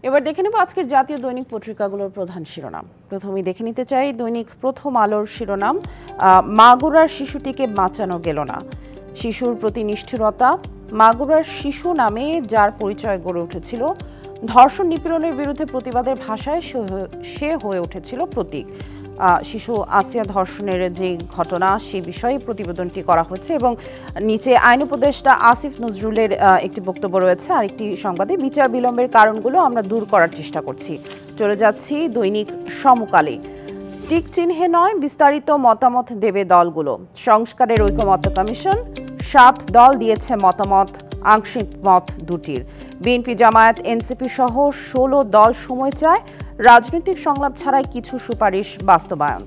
এবার দেখে নেব আজকের জাতীয় দৈনিক পত্রিকাগুলোর প্রধান শিরোনাম। প্রথমেই দেখে নিতে চাই দৈনিক প্রথম আলোর শিরোনাম, মাগুরার শিশুটিকে বাঁচানো গেল না, শিশুর প্রতি নিষ্ঠুরতা। মাগুরার শিশু নামে যার পরিচয় গড়ে উঠেছিল, ধর্ষণ নিপীড়নের বিরুদ্ধে প্রতিবাদের ভাষায় সে হয়ে উঠেছিল প্রতীক। শিশু আসিয়া ধর্ষণের যে ঘটনা সে বিষয়ে প্রতিবেদনটি করা হয়েছে এবং নিচে আইন উপদেষ্টা আসিফ নজরুলের একটি বক্তব্য রয়েছে। আরেকটি সংবাদে বিচার বিলম্বের কারণগুলো আমরা দূর করার চেষ্টা করছি। চলে যাচ্ছি দৈনিক সমকালে, টিক চিহ্নে নয় বিস্তারিত মতামত দেবে দলগুলো, সংস্কারের ঐকমত্য কমিশন 7 দল দিয়েছে মতামত, আংশিক মত দুটির। বিএনপি জামায়াত এনসিপি সহ 16 দল সময় চায়, রাজনৈতিক সংলাপ ছাড়াই কিছু সুপারিশ বাস্তবায়ন।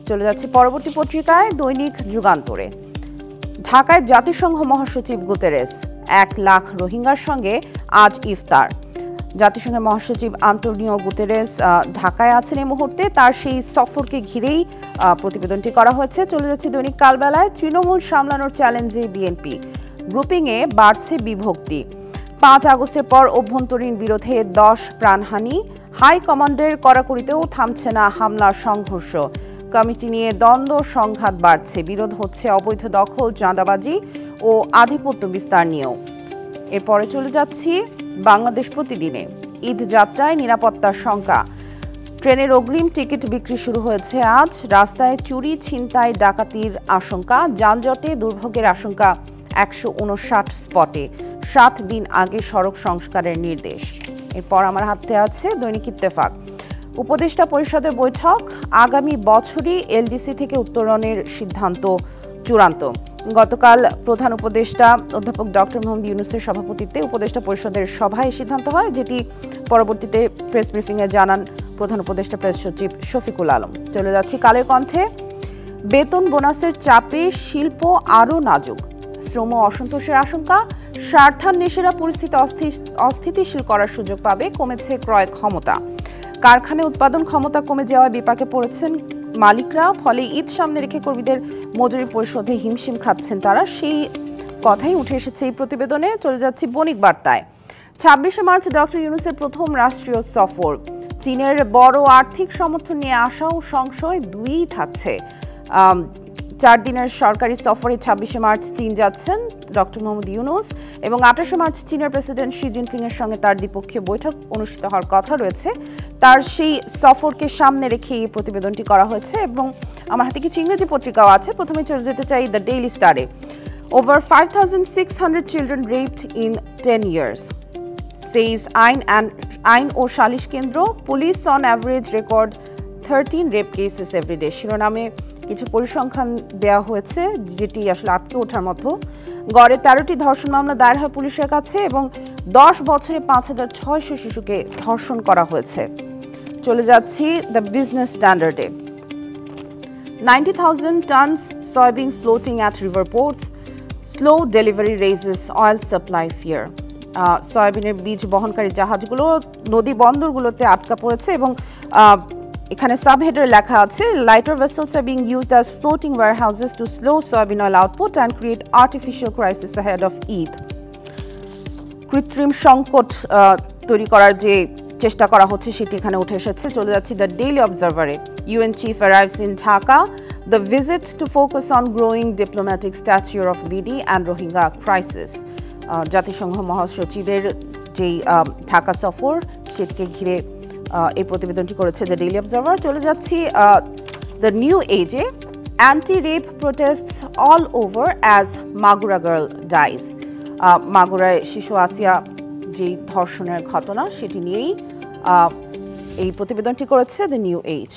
চলে যাচ্ছে পরবর্তী পত্রিকায় দৈনিক যুগান্তরে, ঢাকায় জাতিসংঘ মহাসচিব গুতেরেস, 1 লাখ রোহিঙ্গার সঙ্গে আজ ইফতার। জাতিসংঘের মহাসচিব আন্তোনিও গুতেরেস ঢাকায় আছেন এই মুহূর্তে, তার সেই সফরকে ঘিরেই প্রতিবেদনটি করা হয়েছে। চলে যাচ্ছে দৈনিক কালবেলায়, তৃণমূল সামলানোর চ্যালেঞ্জে বিএনপি, গ্রুপিংয়ে বাড়ছে বিভক্তি। 5 আগস্টের পর অভ্যন্তরীণ বিরোধে 10 প্রাণহানি, হাই কমান্ডের কড়াকড়িতেও থামছে না হামলা সংঘর্ষ। কমিটি নিয়ে দ্বন্দ্ব সংঘাত বাড়ছে, বিরোধ হচ্ছে অবৈধ দখল, চাঁদাবাজি ও আধিপত্য বিস্তার নিয়েও। এরপরে চলে যাচ্ছি বাংলাদেশ প্রতিদিনে, ঈদ যাত্রায় নিরাপত্তার শঙ্কা, ট্রেনের অগ্রিম টিকিট বিক্রি শুরু হয়েছে আজ, রাস্তায় চুরি ছিনতাই ডাকাতির আশঙ্কা, যানজটে দুর্ভোগের আশঙ্কা 159 স্পটে, 7 দিন আগে সড়ক সংস্কারের নির্দেশ। এরপর আমার হাতে আছে দৈনিক ইত্তেফাক, উপদেষ্টা পরিষদের বৈঠক, আগামী বছরই এলডিসি থেকে উত্তরণের সিদ্ধান্ত চূড়ান্ত। গতকাল প্রধান উপদেষ্টা অধ্যাপক ডক্টর মোহাম্মদ ইউনূসের সভাপতিত্বে উপদেষ্টা পরিষদের সভায় সিদ্ধান্ত হয়, যেটি পরবর্তীতে প্রেস ব্রিফিংয়ে জানান প্রধান উপদেষ্টা প্রেস সচিব শফিকুল আলম। চলে যাচ্ছি কালের কণ্ঠে, বেতন বোনাসের চাপে শিল্প আরও নাজুক, শ্রম অসন্তোষের আশঙ্কা, স্বার্থান্বেষীরা পরিস্থিতি অস্থিতিশীল করার সুযোগ পাবে, কমেছে ক্রয় ক্ষমতা। কারখানায় উৎপাদন ক্ষমতা কমে যাওয়ায় বিপাকে পড়েছেন মালিকরা, ফলে ঈদ সামনে রেখে কর্মীদের মজুরি পরিশোধে হিমশিম খাচ্ছেন তারা, সেই কথাই উঠে এসেছে এই প্রতিবেদনে। চলে যাচ্ছি বণিক বার্তায়, 26শে মার্চ ডক্টর ইউনূসের প্রথম রাষ্ট্রীয় সফর, চীনের বড় আর্থিক সমর্থন নিয়ে আশা ও সংশয় দুইই থাকছে। 4 দিনের সরকারি সফরে 26শে মার্চ চীন যাচ্ছেন ডক্টর মোহাম্মদ ইউনূস এবং 28শে মার্চ চীনের প্রেসিডেন্ট শি জিনপিং এর সঙ্গে তার দ্বিপক্ষীয় বৈঠক অনুষ্ঠিত হওয়ার কথা রয়েছে। তার সেই সফরকে সামনে রেখে এই প্রতিবেদনটি করা হয়েছে এবং আমার হাতে কিছু ইংরেজি পত্রিকাও আছে। প্রথমে চলে যেতে চাই দ্য ডেইলি স্টারে, over 5600 children raped in 10 years, says Ain o Salish Kendra, police on average record 13 rape cases everyday. শিরোনামে কিছু পরিসংখ্যান দেওয়া হয়েছে যেটি আসলে আটকে ওঠার মতো। গড়ে 13টি ধর্ষণ মামলা দায়ের হয় পুলিশের কাছে এবং 10 বছরে 5600 শিশুকে ধর্ষণ করা হয়েছে। চলে যাচ্ছি the business স্ট্যান্ডার্ডে, 90,000 tons soybean floating at river ports, slow delivery raises oil supply fear. সয়াবিনের বীজ বহনকারী জাহাজগুলো নদী বন্দরগুলোতে আটকা পড়েছে এবং এখানে সাবহেডারে লেখা আছে, lighter vessels are being used as floating warehouses to slow soybean oil output and create artificial crisis ahead of Eid. কৃত্রিম সংকট তৈরি করার যে চেষ্টা করা হচ্ছে সেটি এখানে উঠে এসেছে। চলে যাচ্ছি দ্য ডেইলি অবজারভারে, UN chief arrives in Dhaka, the visit to focus on growing diplomatic stature of BD and Rohingya crisis. জাতিসংঘ মহাসচিবের যেই ঢাকা সফর সেটিকে ঘিরে এই প্রতিবেদনটি করেছে দ্য ডেইলি অবজারভার। চলে যাচ্ছি দ্য নিউ এজে, anti rape protests all over as Magura girl dies. মাগুরায় শিশু আসিয়া যেই ধর্ষণের ঘটনা সেটি নিয়েই এই প্রতিবেদনটি করেছে দ্য নিউ এজ।